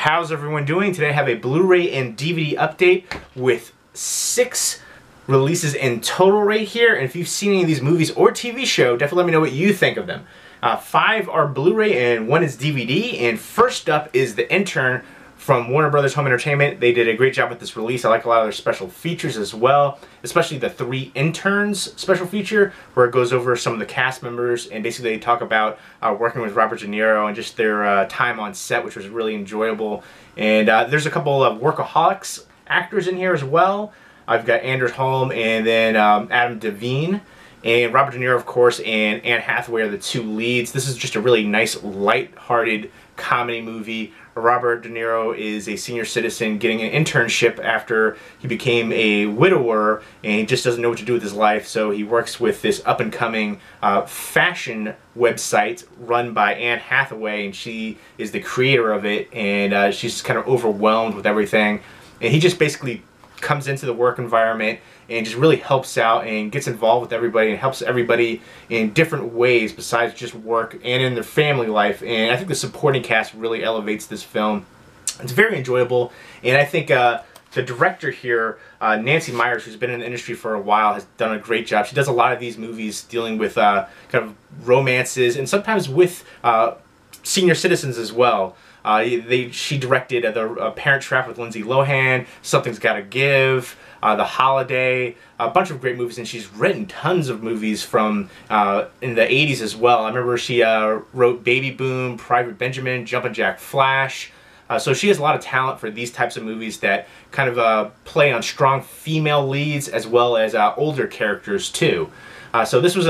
How's everyone doing? Today I have a Blu-ray and DVD update with 6 releases in total right here. And if you've seen any of these movies or TV show, definitely let me know what you think of them. 5 are Blu-ray and 1 is DVD. And first up is The Intern from Warner Brothers Home Entertainment. They did a great job with this release. I like a lot of their special features as well, especially the 3 interns special feature where it goes over some of the cast members and basically they talk about working with Robert De Niro and just their time on set, which was really enjoyable. And there's a couple of workaholics actors in here as well. I've got Anders Holm and then Adam Devine. And Robert De Niro, of course, and Anne Hathaway are the 2 leads. This is just a really nice, light-hearted comedy movie. Robert De Niro is a senior citizen getting an internship after he became a widower, and he just doesn't know what to do with his life, so he works with this up-and-coming fashion website run by Anne Hathaway, and she is the creator of it, and she's kind of overwhelmed with everything. And he just basically comes into the work environment and just really helps out and gets involved with everybody and helps everybody in different ways besides just work and in their family life. And I think the supporting cast really elevates this film. It's very enjoyable, and I think the director here, Nancy Meyers, who's been in the industry for a while, has done a great job. She does a lot of these movies dealing with kind of romances and sometimes with senior citizens as well. She directed The Parent Trap with Lindsay Lohan, Something's Gotta Give, The Holiday, a bunch of great movies, and she's written tons of movies from in the 80s as well. I remember she wrote Baby Boom, Private Benjamin, Jumpin' Jack Flash. So she has a lot of talent for these types of movies that kind of play on strong female leads as well as older characters too. So this was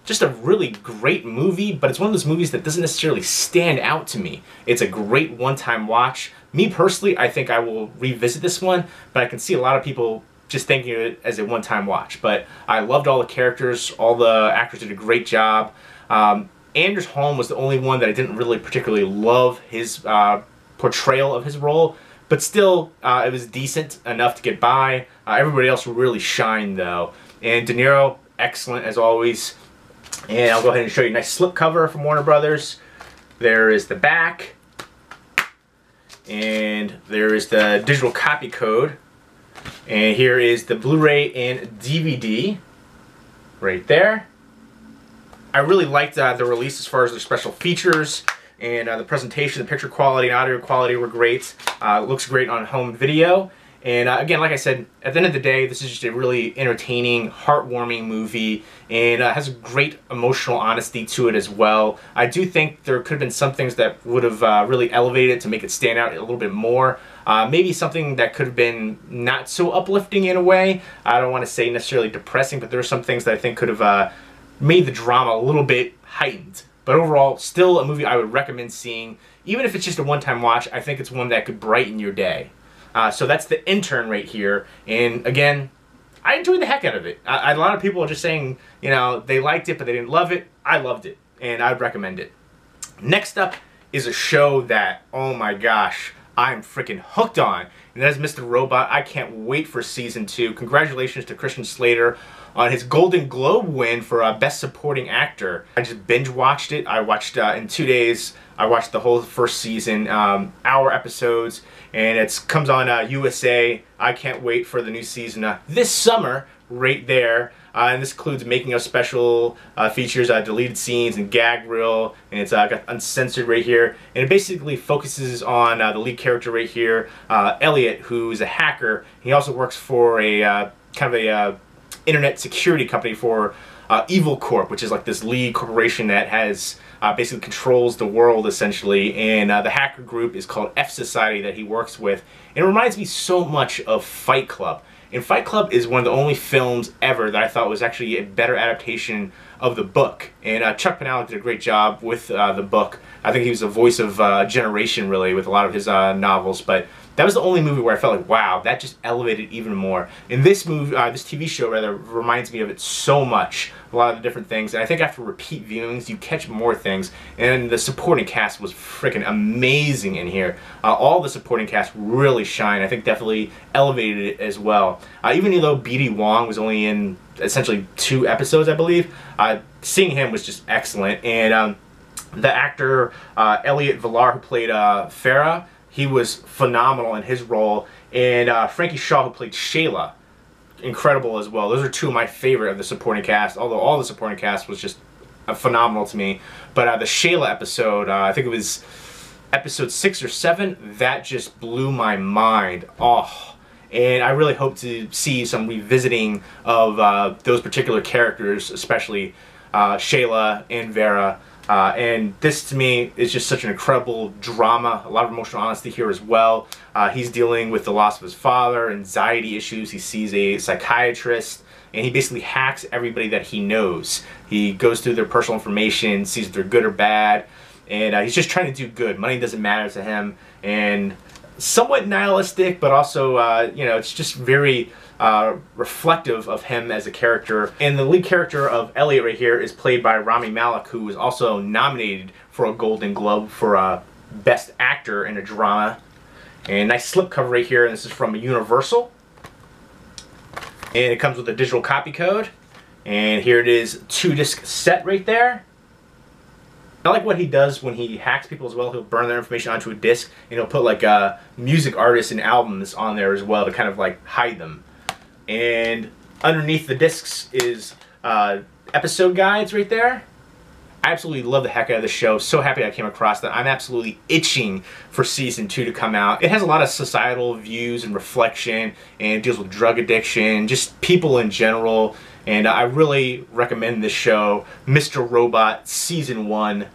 just a really great movie, but it's one of those movies that doesn't necessarily stand out to me. It's a great one-time watch. Me personally, I think I will revisit this one, but I can see a lot of people just thinking of it as a one-time watch. But I loved all the characters. All the actors did a great job. Anders Holm was the only one that I didn't really particularly love his portrayal of his role, but still it was decent enough to get by. Everybody else really shined though. And De Niro, excellent as always. And I'll go ahead and show you a nice slipcover from Warner Brothers. There is the back, and there is the digital copy code, and here is the Blu-ray and DVD right there. I really liked the release as far as their special features, and the presentation, the picture quality and audio quality were great. It looks great on home video. And again, like I said, at the end of the day, this is just a really entertaining, heartwarming movie, and has a great emotional honesty to it as well. I do think there could have been some things that would have really elevated it to make it stand out a little bit more. Maybe something that could have been not so uplifting in a way. I don't want to say necessarily depressing, but there are some things that I think could have made the drama a little bit heightened. But overall, still a movie I would recommend seeing. Even if it's just a one-time watch, I think it's one that could brighten your day. So that's The Intern right here, and again, I enjoyed the heck out of it. A lot of people are just saying, you know, they liked it but they didn't love it. I loved it, and I'd recommend it. Next up is a show that, oh my gosh, I'm freaking hooked on, and that is Mr. Robot. I can't wait for season 2. Congratulations to Christian Slater on his Golden Globe win for Best Supporting Actor. I just binge watched it. I watched in 2 days. I watched the whole first season, hour episodes, and it comes on USA. I can't wait for the new season this summer, right there. And this includes making of special features, deleted scenes, and gag reel, and it's got uncensored right here. And it basically focuses on the lead character right here, Elliot, who's a hacker. He also works for a kind of a internet security company for Evil Corp, which is like this lead corporation that has basically controls the world essentially, and the hacker group is called F Society that he works with. And it reminds me so much of Fight Club. And Fight Club is one of the only films ever that I thought was actually a better adaptation of the book. And Chuck Palahniuk did a great job with the book. I think he was the voice of generation really with a lot of his novels, but that was the only movie where I felt like, wow, that just elevated even more. And this movie, this TV show rather, reminds me of it so much. A lot of the different things. And I think after repeat viewings, you catch more things. And the supporting cast was freaking amazing in here. All the supporting cast really shine. I think definitely elevated it as well. Even though B.D. Wong was only in essentially 2 episodes, I believe, seeing him was just excellent. And the actor Elliot Villar, who played Farah, he was phenomenal in his role. And Frankie Shaw, who played Shayla, incredible as well. Those are two of my favorite of the supporting cast, although all the supporting cast was just phenomenal to me. But the Shayla episode, I think it was episode 6 or 7, that just blew my mind. Oh, and I really hope to see some revisiting of those particular characters, especially Shayla and Vera. And this to me is just such an incredible drama, a lot of emotional honesty here as well. He's dealing with the loss of his father, anxiety issues. He sees a psychiatrist, and he basically hacks everybody that he knows. He goes through their personal information, sees if they're good or bad, and he's just trying to do good. Money doesn't matter to him, and somewhat nihilistic, but also, you know, it's just very reflective of him as a character. And the lead character of Elliot right here is played by Rami Malek, who was also nominated for a Golden Globe for Best Actor in a Drama. And nice slipcover right here, and this is from Universal. And it comes with a digital copy code. And here it is, 2-disc set right there. I like what he does when he hacks people as well. He'll burn their information onto a disc, and he'll put like music artists and albums on there as well to kind of like hide them. And underneath the discs is episode guides right there. I absolutely love the heck out of the show. So happy I came across that. I'm absolutely itching for season 2 to come out. It has a lot of societal views and reflection, and it deals with drug addiction, just people in general. And I really recommend this show, Mr. Robot Season 1.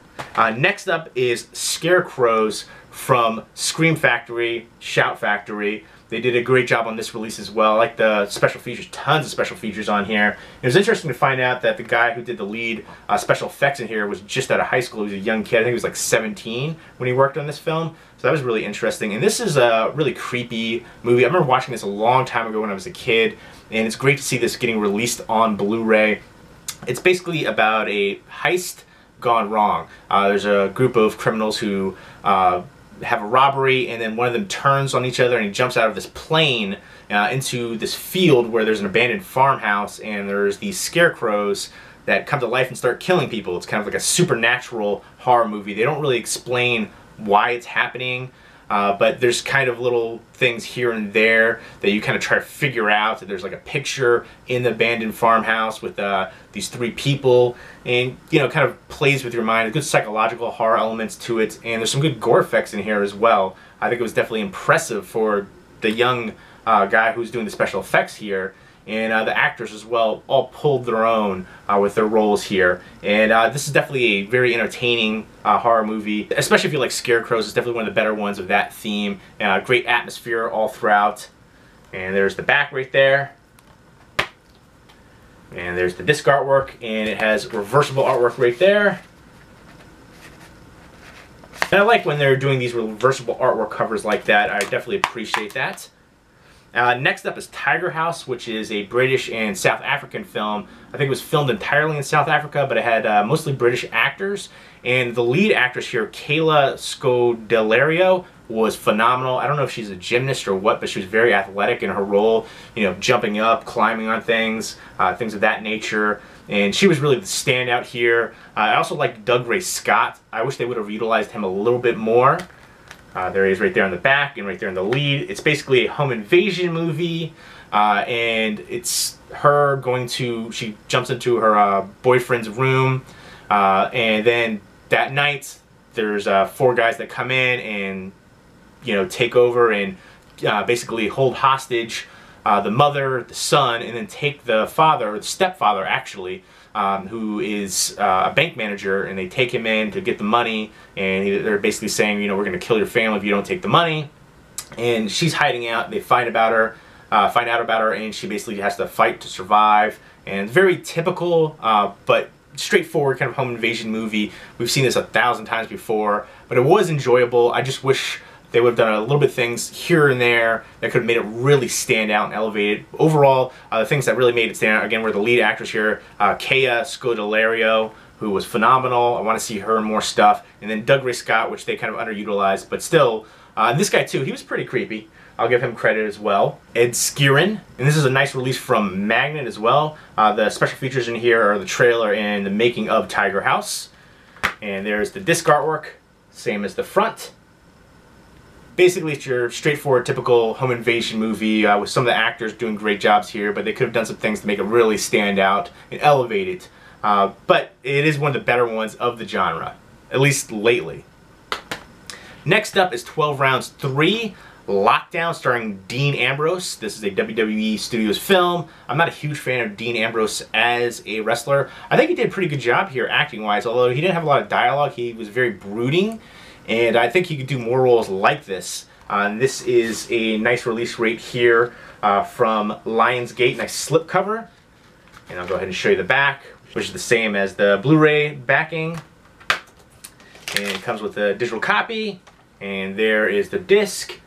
Next up is Scarecrows from Scream Factory, Shout Factory. They did a great job on this release as well. I like the special features, tons of special features on here. It was interesting to find out that the guy who did the lead special effects in here was just out of high school. He was a young kid. I think he was like 17 when he worked on this film. So that was really interesting. And this is a really creepy movie. I remember watching this a long time ago when I was a kid. And it's great to see this getting released on Blu-ray. It's basically about a heist gone wrong. There's a group of criminals who have a robbery, and then one of them turns on each other and he jumps out of this plane into this field where there's an abandoned farmhouse, and there's these scarecrows that come to life and start killing people. It's kind of like a supernatural horror movie. They don't really explain why it's happening, but there's kind of little things here and there that you kind of try to figure out. That there's like a picture in the abandoned farmhouse with these 3 people, and you know, kind of plays with your mind. Good psychological horror elements to it, and there's some good gore effects in here as well. I think it was definitely impressive for the young guy who's doing the special effects here. And the actors as well all pulled their own with their roles here. And this is definitely a very entertaining horror movie, especially if you like Scarecrows. It's definitely one of the better ones of that theme. Great atmosphere all throughout. And there's the back right there. And there's the disc artwork, and it has reversible artwork right there. And I like when they're doing these reversible artwork covers like that. I definitely appreciate that. Next up is Tiger House, which is a British and South African film. I think it was filmed entirely in South Africa, but it had mostly British actors. And the lead actress here, Kayla Scodelario, was phenomenal. I don't know if she's a gymnast or what, but she was very athletic in her role, you know, jumping up, climbing on things, things of that nature. And she was really the standout here. I also liked Doug Ray Scott. I wish they would have utilized him a little bit more. There he is right there in the back and right there in the lead. It's basically a home invasion movie, and it's her going to, she jumps into her boyfriend's room, and then that night there's 4 guys that come in and, you know, take over and basically hold hostage the mother, the son, and then take the father, or the stepfather actually, who is a bank manager, and they take him in to get the money, and they're basically saying, you know, we're going to kill your family if you don't take the money. And she's hiding out. They find out about her, and she basically has to fight to survive. And very typical, but straightforward kind of home invasion movie. We've seen this 1,000 times before, but it was enjoyable. I just wish they would have done a little bit of things here and there that could have made it really stand out and elevated. Overall, the things that really made it stand out, again, were the lead actress here, Kaya Scodelario, who was phenomenal. I want to see her in more stuff. And then Doug Ray Scott, which they kind of underutilized, but still, this guy too, he was pretty creepy. I'll give him credit as well. Ed Skeirin, and this is a nice release from Magnet as well. The special features in here are the trailer and the making of Tiger House. And there's the disc artwork, same as the front. Basically, it's your straightforward, typical home invasion movie with some of the actors doing great jobs here, but they could have done some things to make it really stand out and elevate it. But it is one of the better ones of the genre, at least lately. Next up is 12 Rounds 3, Lockdown, starring Dean Ambrose. This is a WWE Studios film. I'm not a huge fan of Dean Ambrose as a wrestler. I think he did a pretty good job here acting-wise, although he didn't have a lot of dialogue. He was very brooding, and I think he could do more roles like this. This is a nice release rate here from Lionsgate, nice slipcover. And I'll go ahead and show you the back, which is the same as the Blu-ray backing. And it comes with a digital copy, and there is the disc.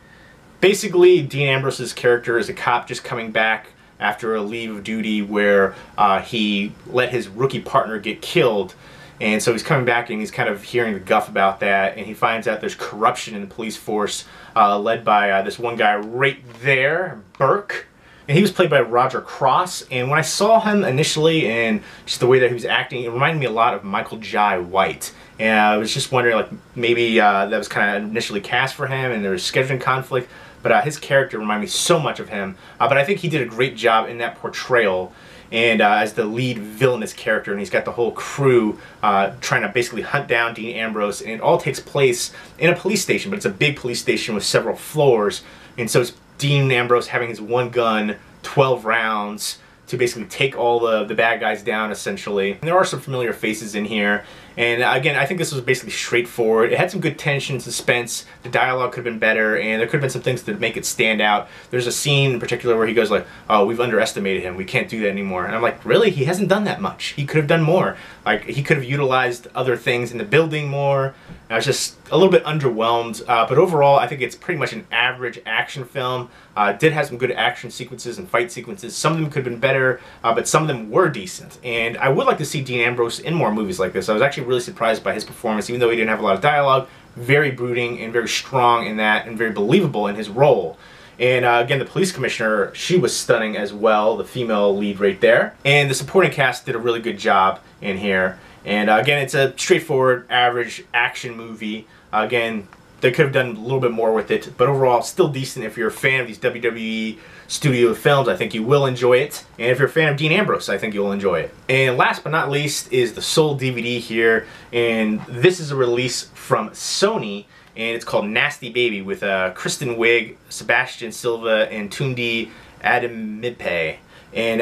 Basically, Dean Ambrose's character is a cop just coming back after a leave of duty where he let his rookie partner get killed. And so he's coming back and he's kind of hearing the guff about that, and he finds out there's corruption in the police force led by this one guy right there, Burke. And he was played by Roger Cross, and when I saw him initially and just the way that he was acting, it reminded me a lot of Michael Jai White. And I was just wondering, like, maybe that was kind of initially cast for him and there was scheduling conflict, but his character reminded me so much of him. But I think he did a great job in that portrayal and as the lead villainous character, and he's got the whole crew trying to basically hunt down Dean Ambrose, and it all takes place in a police station, but it's a big police station with several floors, and so it's Dean Ambrose having his one gun, 12 rounds, to basically take all the bad guys down, essentially. And there are some familiar faces in here. And again, I think this was basically straightforward. It had some good tension, suspense. The dialogue could have been better, and there could have been some things to make it stand out. There's a scene in particular where he goes like, "Oh, we've underestimated him. We can't do that anymore." And I'm like, really? He hasn't done that much. He could have done more. Like, he could have utilized other things in the building more. I was just a little bit underwhelmed. But overall, I think it's pretty much an average action film. It did have some good action sequences and fight sequences. Some of them could have been better, but some of them were decent. And I would like to see Dean Ambrose in more movies like this. I was actually really surprised by his performance, even though he didn't have a lot of dialogue. Very brooding and very strong in that, and very believable in his role. And again, the police commissioner, she was stunning as well, the female lead right there. And the supporting cast did a really good job in here. And again, it's a straightforward, average action movie. Again, they could have done a little bit more with it, but overall, still decent. If you're a fan of these WWE studio films, I think you will enjoy it. And if you're a fan of Dean Ambrose, I think you'll enjoy it. And last but not least is the Soul DVD here. And this is a release from Sony, and it's called Nasty Baby with Kristen Wiig, Sebastian Silva, and Tunde Adembipe. And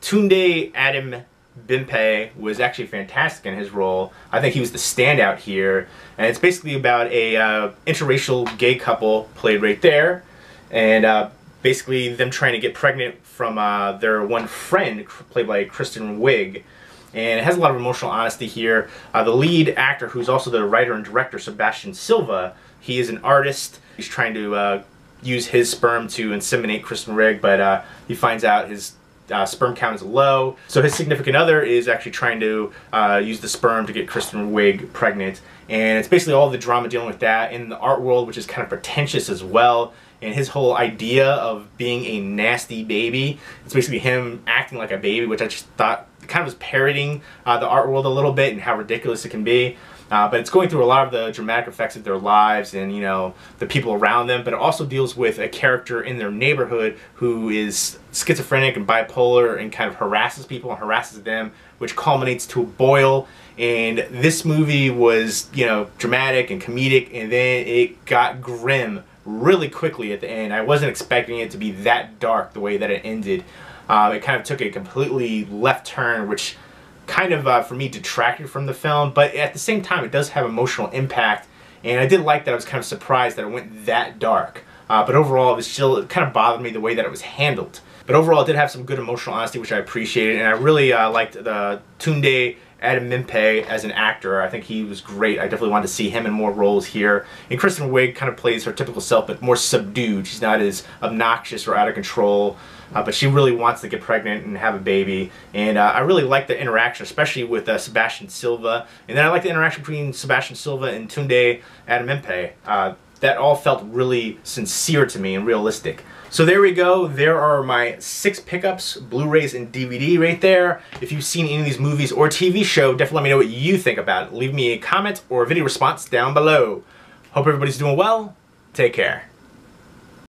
Tunde Adembipe was actually fantastic in his role. I think he was the standout here, and it's basically about a interracial gay couple played right there, and basically them trying to get pregnant from their one friend played by Kristen Wiig. And it has a lot of emotional honesty here. The lead actor, who's also the writer and director, Sebastian Silva, he is an artist. He's trying to use his sperm to inseminate Kristen Wiig, but he finds out his sperm count is low. So his significant other is actually trying to use the sperm to get Kristen Wiig pregnant. And it's basically all the drama dealing with that in the art world, which is kind of pretentious as well. And his whole idea of being a nasty baby, it's basically him acting like a baby, which I just thought kind of was parodying the art world a little bit and how ridiculous it can be. But it's going through a lot of the dramatic effects of their lives and, you know, the people around them. But it also deals with a character in their neighborhood who is schizophrenic and bipolar and kind of harasses people and harasses them, which culminates to a boil. And this movie was, you know, dramatic and comedic, and then it got grim really quickly at the end. I wasn't expecting it to be that dark the way that it ended. It kind of took a completely left turn, which kind of, for me, detracted from the film, but at the same time, it does have emotional impact, and I did like that. I was kind of surprised that it went that dark, but overall, it kind of bothered me the way that it was handled. But overall, it did have some good emotional honesty, which I appreciated, and I really liked the Tunde Adembipe as an actor. I think he was great. I definitely wanted to see him in more roles here. And Kristen Wiig kind of plays her typical self, but more subdued. She's not as obnoxious or out of control, but she really wants to get pregnant and have a baby. And I really like the interaction, especially with Sebastian Silva. And then I like the interaction between Sebastian Silva and Tunde Adembipe. That all felt really sincere to me and realistic. So there we go. There are my 6 pickups, Blu-rays and DVD right there. If you've seen any of these movies or TV show, definitely let me know what you think about it. Leave me a comment or a video response down below. Hope everybody's doing well. Take care.